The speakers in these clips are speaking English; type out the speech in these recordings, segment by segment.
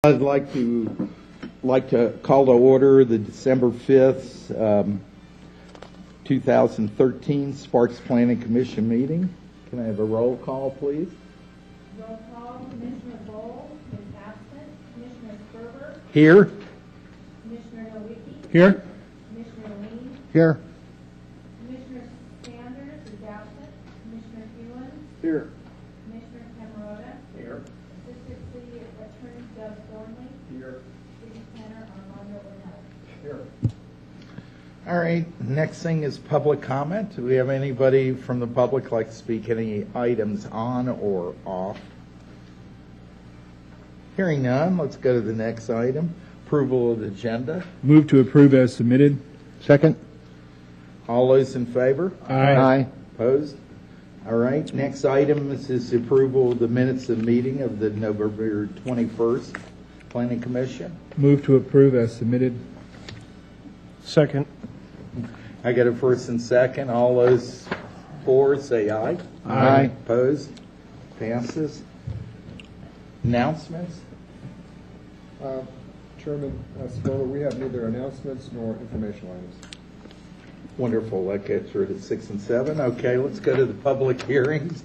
I'd like to call to order the December 5th, 2013 Sparks Planning Commission meeting. Can I have a roll call, please? Roll call. Commissioner Bowl is absent. Commissioner Sperber. Here. Commissioner Nowicki. Here. Commissioner Lee. Here. Commissioner Sanders is absent. Commissioner Hewens. Here. Commissioner Camerota. Here. Assistant City Attorney Doug Thornley. Here. City Planner Armando Ornella. Here. All right, next thing is public comment. Do we have anybody from the public like to speak any items on or off? Hearing none, let's go to the next item. Approval of the agenda. Move to approve as submitted. Second. All those in favor? Aye. Opposed? All right, next item is the approval of the minutes of the meeting of the November 21st Planning Commission. Move to approve as submitted. Second. I got a first and second. All those for say aye. Aye. Opposed? Passes. Announcements? Chairman Sperber, we have neither announcements nor informational items. Wonderful. That gets rid of 6 and 7. Okay, let's go to the public hearings.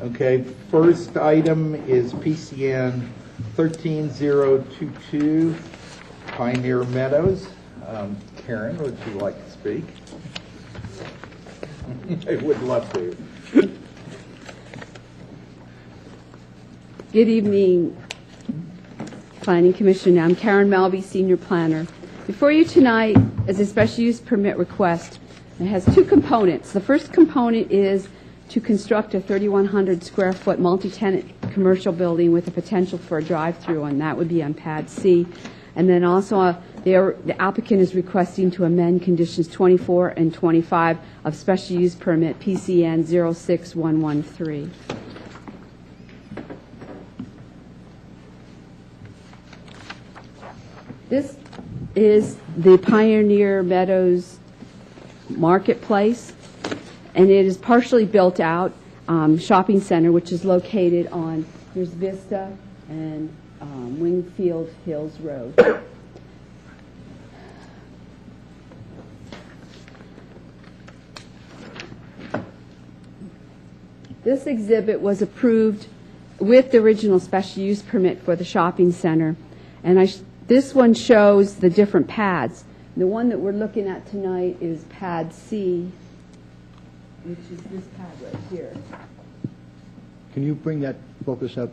Okay, first item is PCN 13022 Pioneer Meadows. Karen, would you like to speak? I would love to. Good evening, Planning Commission. I'm Karen Melby, Senior Planner. Before you tonight is a special use permit request. It has two components. The first component is to construct a 3,100 square foot multi-tenant commercial building with the potential for a drive-through, and that would be on Pad C. And then also the applicant is requesting to amend conditions 24 and 25 of special use permit PCN 06113. This is the Pioneer Meadows Marketplace, and it is partially built out shopping center, which is located on, here's Vista and Wingfield Hills Road. This exhibit was approved with the original special use permit for the shopping center, and this one shows the different pads. The one that we're looking at tonight is Pad C, which is this pad right here. Can you bring that focus up?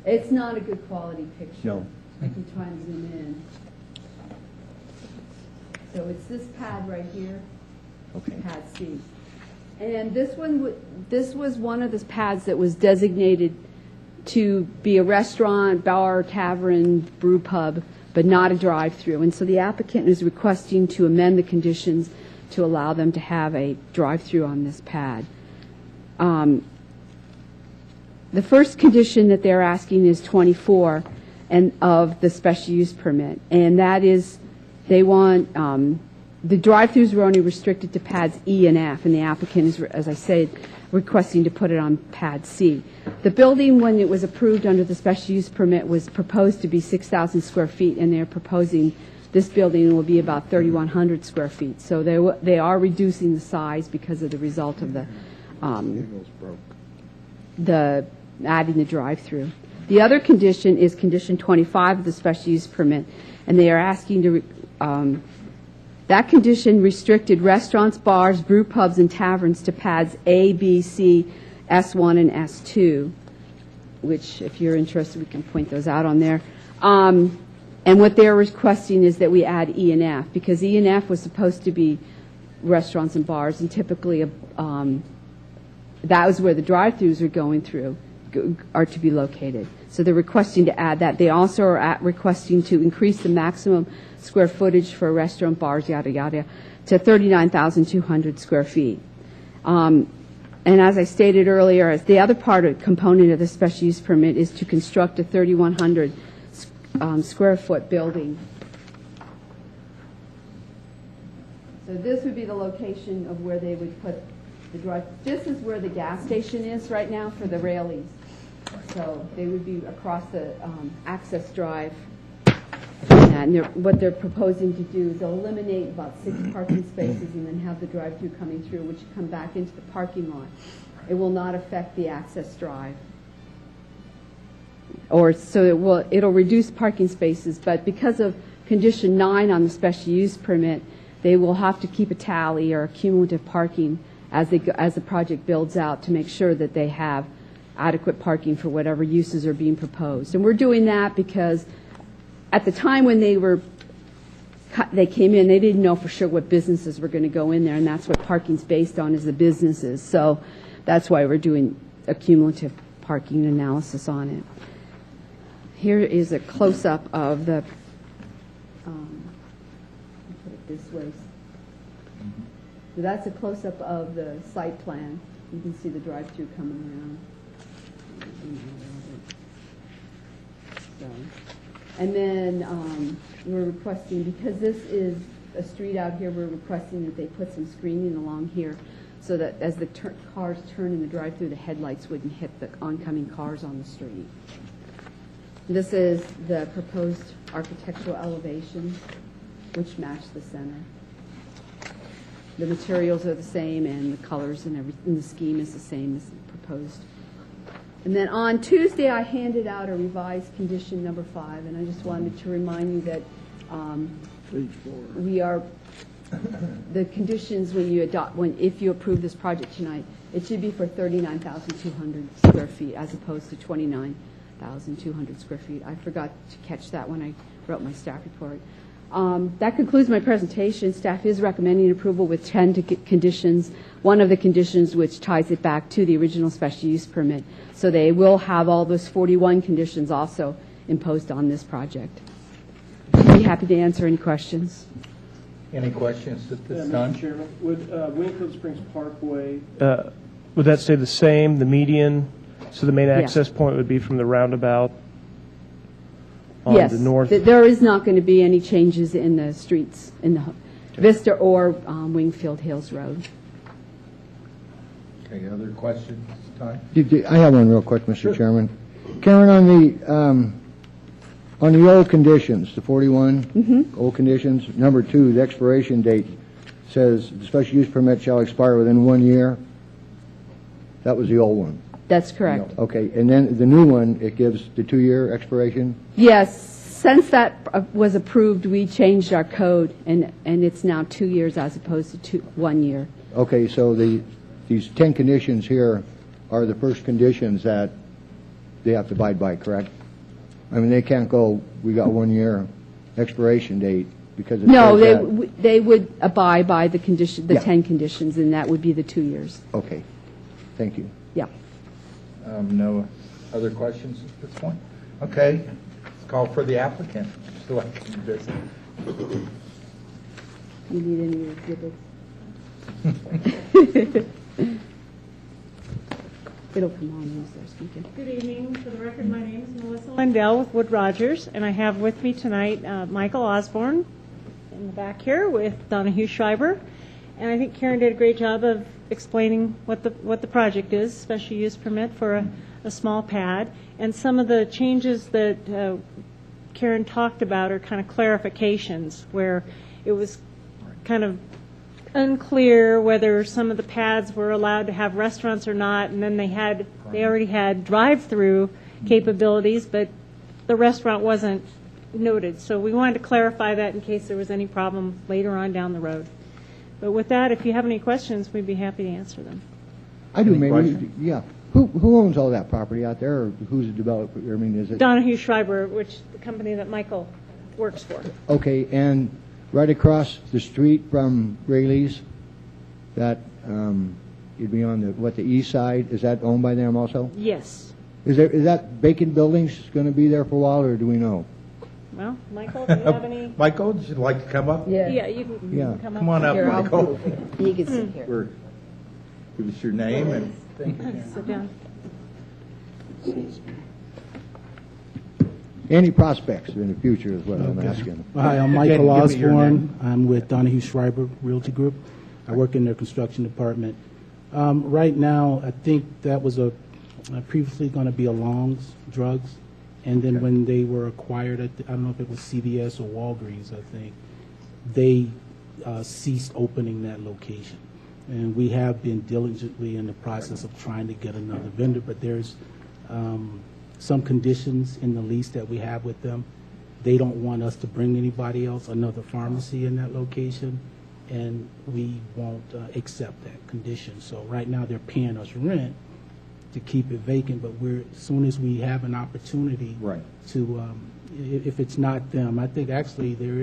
It's not a good quality picture. No. I can try and zoom in. So it's this pad right here, Okay. Pad C. And this was one of the pads that was designated to be a restaurant, bar, tavern, brew pub, but not a drive-through. And so the applicant is requesting to amend the conditions to allow them to have a drive-through on this pad. The first condition that they're asking is 24 and of the special use permit, and that is they want the drive-throughs were only restricted to pads E and F, and the applicant is, as I said, requesting to put it on Pad C. The building, when it was approved under the special use permit, was proposed to be 6,000 square feet, and they're proposing this building will be about 3,100 square feet. So they are reducing the size because of the result of the adding the drive-through. The other condition is condition 25 of the special use permit, and they are asking to that condition restricted restaurants, bars, brew pubs, and taverns to pads A, B, C, S1, and S2, which, if you're interested, we can point those out on there. And what they're requesting is that we add E and F, because E and F was supposed to be restaurants and bars, and typically that was where the drive-throughs are going through, are to be located. So they're requesting to add that. They also are requesting to increase the maximum square footage for restaurant, bars, yada, yada, to 39,200 square feet. And as I stated earlier, the other component of the special use permit is to construct a 3,100 square foot building. So this would be the location of where they would put the drive. This is where the gas station is right now for the Raley's. So they would be across the access drive. And what they're proposing to do is they'll eliminate about 6 parking spaces and then have the drive-through coming through, which come back into the parking lot. It will not affect the access drive. It'll reduce parking spaces, but because of condition 9 on the special use permit, they will have to keep a tally or cumulative parking as the project builds out to make sure that they have adequate parking for whatever uses are being proposed. And we're doing that because at the time when they came in, they didn't know for sure what businesses were going to go in there, and that's what parking's based on, is the businesses. So that's why we're doing a cumulative parking analysis on it. Here is a close-up of the, put it this way. So that's a close-up of the site plan. You can see the drive-through coming around. So. And then we're requesting, because this is a street out here, we're requesting that they put some screening along here so that as the cars turn in the drive-through, the headlights wouldn't hit the oncoming cars on the street. This is the proposed architectural elevations, which match the center. The materials are the same, and the colors and everything, the scheme is the same as proposed. And then on Tuesday, I handed out a revised condition number 5, and I just wanted to remind you that the conditions if you approve this project tonight, it should be for 39,200 square feet as opposed to 29,200 square feet. I forgot to catch that when I wrote my staff report. That concludes my presentation. Staff is recommending approval with 10 conditions. One of the conditions which ties it back to the original special use permit. So they will have all those 41 conditions also imposed on this project. I'd be happy to answer any questions. Any questions at this Mr. time? Chairman, would Winfield Springs Parkway, would that stay the same, the median? So the main access point would be from the roundabout on Yes, the north? there is not going to be any changes in the streets in the Vista or Wingfield Hills Road. Okay, other questions at this time? I have one real quick, Mr. Chairman. Karen, on the old conditions, the 41 old conditions, number 2, the expiration date says the special use permit shall expire within 1 year. That was the old one. That's correct. Okay, and then the new one, it gives the 2-year expiration? Yes, since that was approved, we changed our code, and it's now 2 years as opposed to 1 year. Okay, so these 10 conditions here are the first conditions that they have to abide by, correct? I mean, they can't go, we got 1 year expiration date because it No, says that. they would abide by the 10 conditions, and that would be the 2 years. Okay, thank you. Yeah. No other questions at this point? Okay, let's call for the applicant. So I can do this. You need any exhibits? It'll come on when you start speaking. Good evening. For the record, my name is Melissa Lindell with Wood Rogers, and I have with me tonight Michael Osborne in the back here with Donahue Schreiber. And I think Karen did a great job of explaining what the project is, special use permit for a small pad. And some of the changes that Karen talked about are kind of clarifications, where it was kind of unclear whether some of the pads were allowed to have restaurants or not, and then they already had drive-through capabilities, but the restaurant wasn't noted. So we wanted to clarify that in case there was any problem later on down the road. But with that, if you have any questions, we'd be happy to answer them. I do, Any maybe, questions? yeah. Who owns all that property out there, or who's the developer? I mean, is it? Donahue Schreiber, which the company that Michael works for. Okay, and right across the street from Rayleigh's, that, you'd be on the east side, is that owned by them also? Yes. Is that vacant buildings going to be there for a while, or do we know? Well, Michael, do you have any? Michael, would you like to come up? Yeah, you can Yeah. come up. Come on up, Here, I'll- Michael. You can sit here. Give us your name and Sit down. Any prospects in the future is what I'm asking. Hi, I'm Again, Michael give me your Osborne. name. I'm with Donahue Schreiber Realty Group. I work in their construction department. Right now, I think that was a previously going to be a Long's Drugs, and then when they were acquired, I don't know if it was CVS or Walgreens, I think, they ceased opening that location. And we have been diligently in the process of trying to get another vendor, but there's some conditions in the lease that we have with them. They don't want us to bring anybody else, another pharmacy in that location, and we won't accept that condition. So right now, they're paying us rent to keep it vacant, but as soon as we have an opportunity Right. to, if it's not them, I think actually there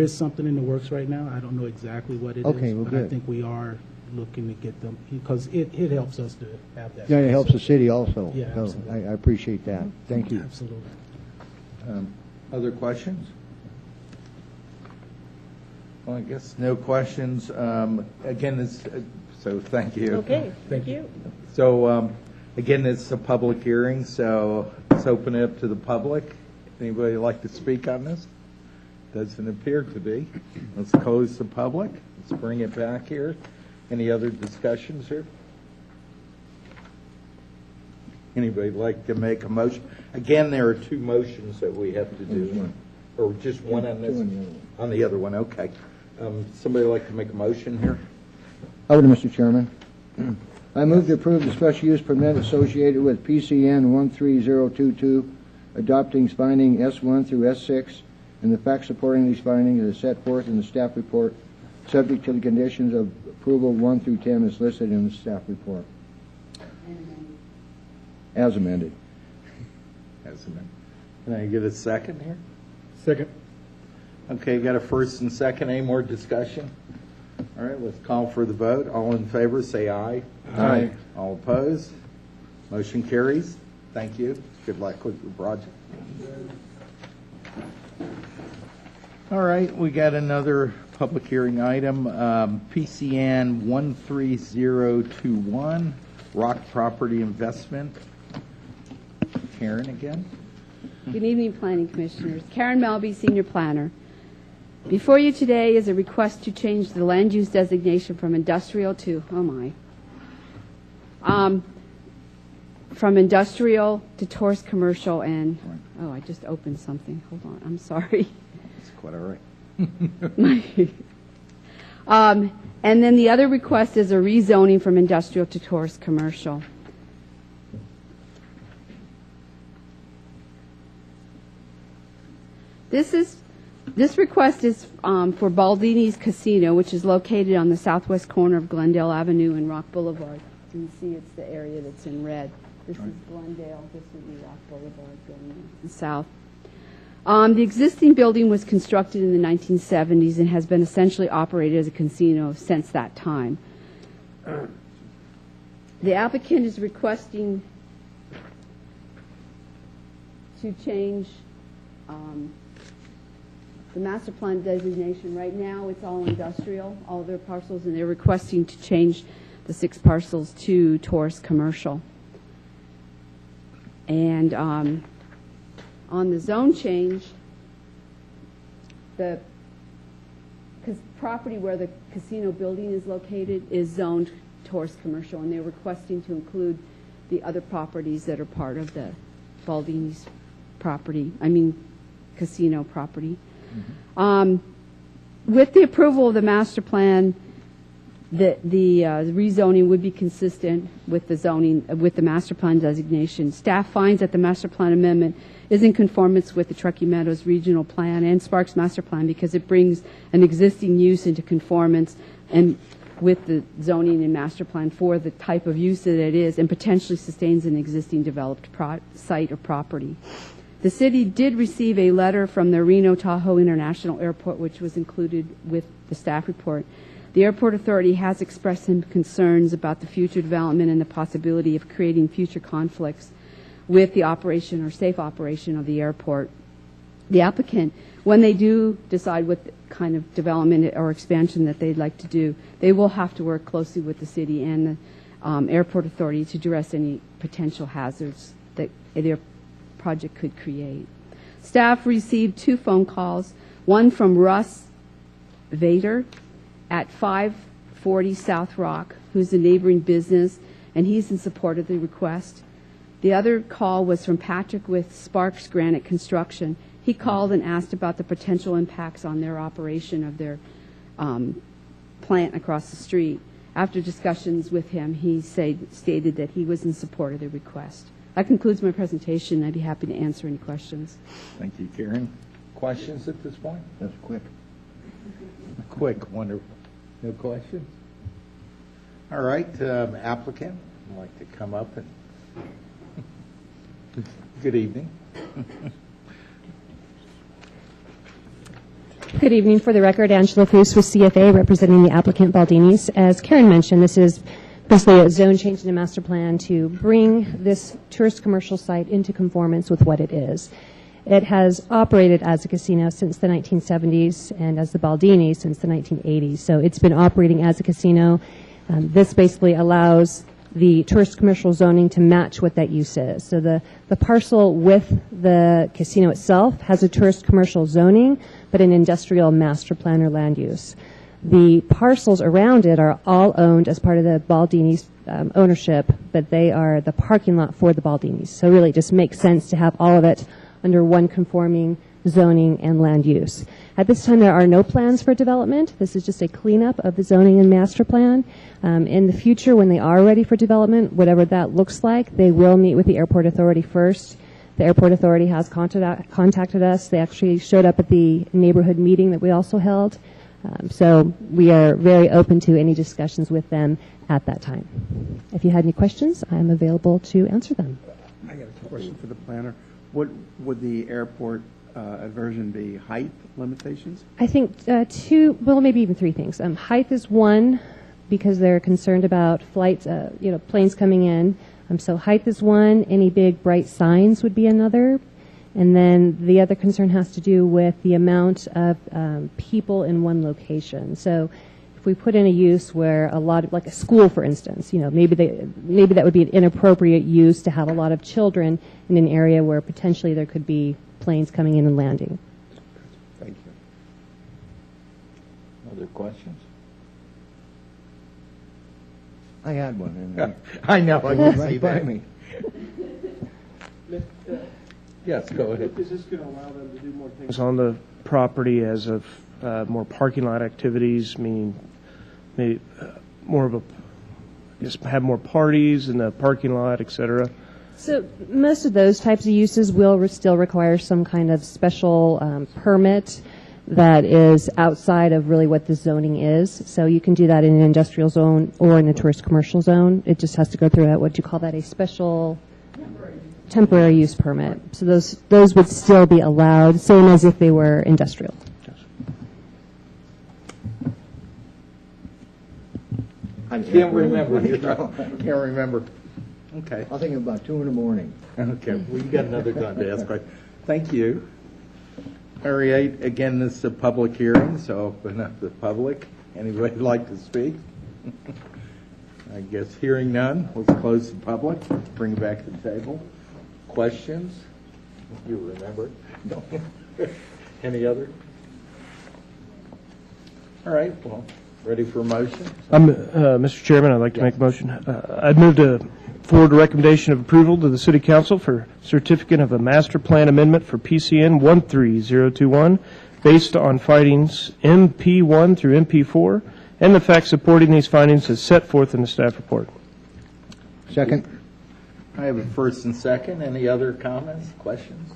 is something in the works right now. I don't know exactly what it is. Okay, well, but I good. think we are looking to get them, because it helps us to have that. Yeah, it helps the city also. Yeah, So absolutely. I appreciate that. Thank you. Absolutely. Other questions? Well, I guess no questions. Again, so thank you. Okay, thank you. So, again, it's a public hearing, so let's open it up to the public. Anybody like to speak on this? Doesn't appear to be. Let's close the public. Let's bring it back here. Any other discussions here? Anybody like to make a motion? Again, there are two motions that we have to do. Or just one on this? On the other one, okay. Somebody like to make a motion here? Over to Mr. Chairman. I move to approve the special use permit associated with PCN 13022, adopting finding S1 through S6, and the facts supporting these findings are set forth in the staff report, subject to the conditions of approval 1 through 10 as listed in the staff report. As amended. As amended. Can I get a second here? Second. Okay, got a first and second. Any more discussion? All right, let's call for the vote. All in favor, say aye. Aye. All opposed? Motion carries. Thank you. Good luck with your project. All right, we got another public hearing item, PCN 13021, Rock Property Investment. Karen again. Good evening, Planning Commissioners. Karen Melby, Senior Planner. Before you today is a request to change the land use designation from industrial to, from industrial to tourist commercial and, I just opened something. Hold on, I'm sorry. It's quite all right. And then the other request is a rezoning from industrial to tourist commercial. This request is for Baldini's Casino, which is located on the southwest corner of Glendale Avenue and Rock Boulevard. You can see it's the area that's in red. This is Glendale. This would be Rock Boulevard going south. The existing building was constructed in the 1970s and has been essentially operated as a casino since that time. The applicant is requesting to change the master plan designation. Right now, it's all industrial, all of their parcels, and they're requesting to change the 6 parcels to tourist commercial. And on the zone change, the property where the casino building is located is zoned tourist commercial, and they're requesting to include the other properties that are part of the Baldini's property, casino property. With the approval of the master plan, the rezoning would be consistent with the zoning, with the master plan designation. Staff finds that the master plan amendment is in conformance with the Truckee Meadows Regional Plan and Sparks Master Plan because it brings an existing use into conformance and with the zoning and master plan for the type of use that it is and potentially sustains an existing developed site or property. The city did receive a letter from the Reno Tahoe International Airport, which was included with the staff report. The airport authority has expressed some concerns about the future development and the possibility of creating future conflicts with the operation or safe operation of the airport. The applicant, when they do decide what kind of development or expansion that they'd like to do, they will have to work closely with the city and the airport authority to address any potential hazards that their project could create. Staff received 2 phone calls, one from Russ Vader at 540 South Rock, who's a neighboring business, and he's in support of the request. The other call was from Patrick with Sparks Granite Construction. He called and asked about the potential impacts on their operation of their plant across the street. After discussions with him, he stated that he was in support of the request. That concludes my presentation. I'd be happy to answer any questions. Thank you, Karen. Questions at this point? That's quick. Quick, wonderful. No questions? All right, applicant, would like to come up and, good evening. Good evening. For the record, Angela Foose with CFA representing the applicant Baldini's. As Karen mentioned, this is basically a zone change in the master plan to bring this tourist commercial site into conformance with what it is. It has operated as a casino since the 1970s and as the Baldini since the 1980s. So it's been operating as a casino. This basically allows the tourist commercial zoning to match what that use is. So the parcel with the casino itself has a tourist commercial zoning, but an industrial master plan or land use. The parcels around it are all owned as part of the Baldini's ownership, but they are the parking lot for the Baldini's. So really it just makes sense to have all of it under one conforming zoning and land use. At this time, there are no plans for development. This is just a cleanup of the zoning and master plan. In the future, when they are ready for development, whatever that looks like, they will meet with the airport authority first. The airport authority has contacted us. They actually showed up at the neighborhood meeting that we also held. So we are very open to any discussions with them at that time. If you had any questions, I am available to answer them. I got a question for the planner. What would the airport aversion be? Height limitations? I think two, well, maybe even three things. Height is one, because they're concerned about flights, planes coming in. So height is one. Any big bright signs would be another. And then the other concern has to do with the amount of people in one location. So if we put in a use where a lot of, like a school, for instance, maybe that would be an inappropriate use to have a lot of children in an area where potentially there could be planes coming in and landing. Thank you. Other questions? I had one. And I know, I can see right by that. me. Yes, go ahead. Is this going to allow them to do more things on the property as of more parking lot activities, meaning maybe more of have more parties in the parking lot, et cetera? So most of those types of uses will still require some kind of special permit that is outside of really what the zoning is. So you can do that in an industrial zone or in a tourist commercial zone. It just has to go through what do you call that, a special temporary use permit. So those would still be allowed, same as if they were industrial. I can't remember. Can't remember. Okay. I'll think about 2 in the morning. Okay, well, you got another time to ask questions. Thank you. All right, again, this is a public hearing, so open up the public. Anybody like to speak? I guess hearing none, let's close the public, bring it back to the table. Questions? You remember? No. Any other? All right, well, ready for a motion? Mr. Chairman, I'd like to make a motion. I'd move to forward a recommendation of approval to the City Council for certificate of a master plan amendment for PCN 13021 based on findings MP1 through MP4 and the facts supporting these findings as set forth in the staff report. Second. I have a first and second. Any other comments, questions?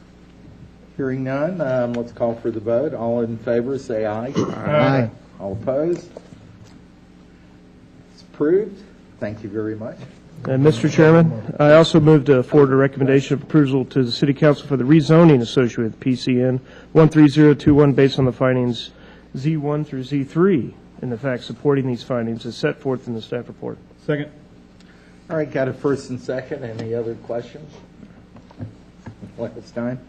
Hearing none, let's call for the vote. All in favor, say aye. Aye. All opposed? It's approved. Thank you very much. And Mr. Chairman, I also move to forward a recommendation of approval to the City Council for the rezoning associated with PCN 13021 based on the findings Z1 through Z3 and the facts supporting these findings as set forth in the staff report. Second. All right, got a first and second. Any other questions? Last time.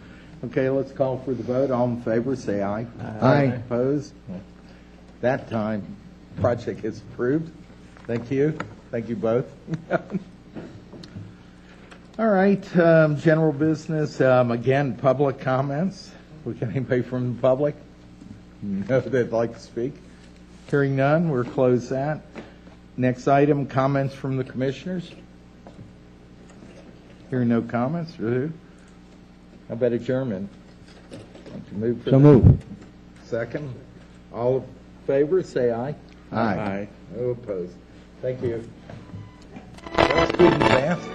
Okay, let's call for the vote. All in favor, say aye. Aye. Opposed? That time, project is approved. Thank you. Thank you both. All right, general business. Again, public comments. We got anybody from the public? No, that'd like to speak? Hearing none, we'll close that. Next item, comments from the commissioners. Hearing no comments, who? How about adjournment? Why don't you move for So that? moved. Second. All in favor, say aye. Aye. No opposed. Thank you. That was good and fast.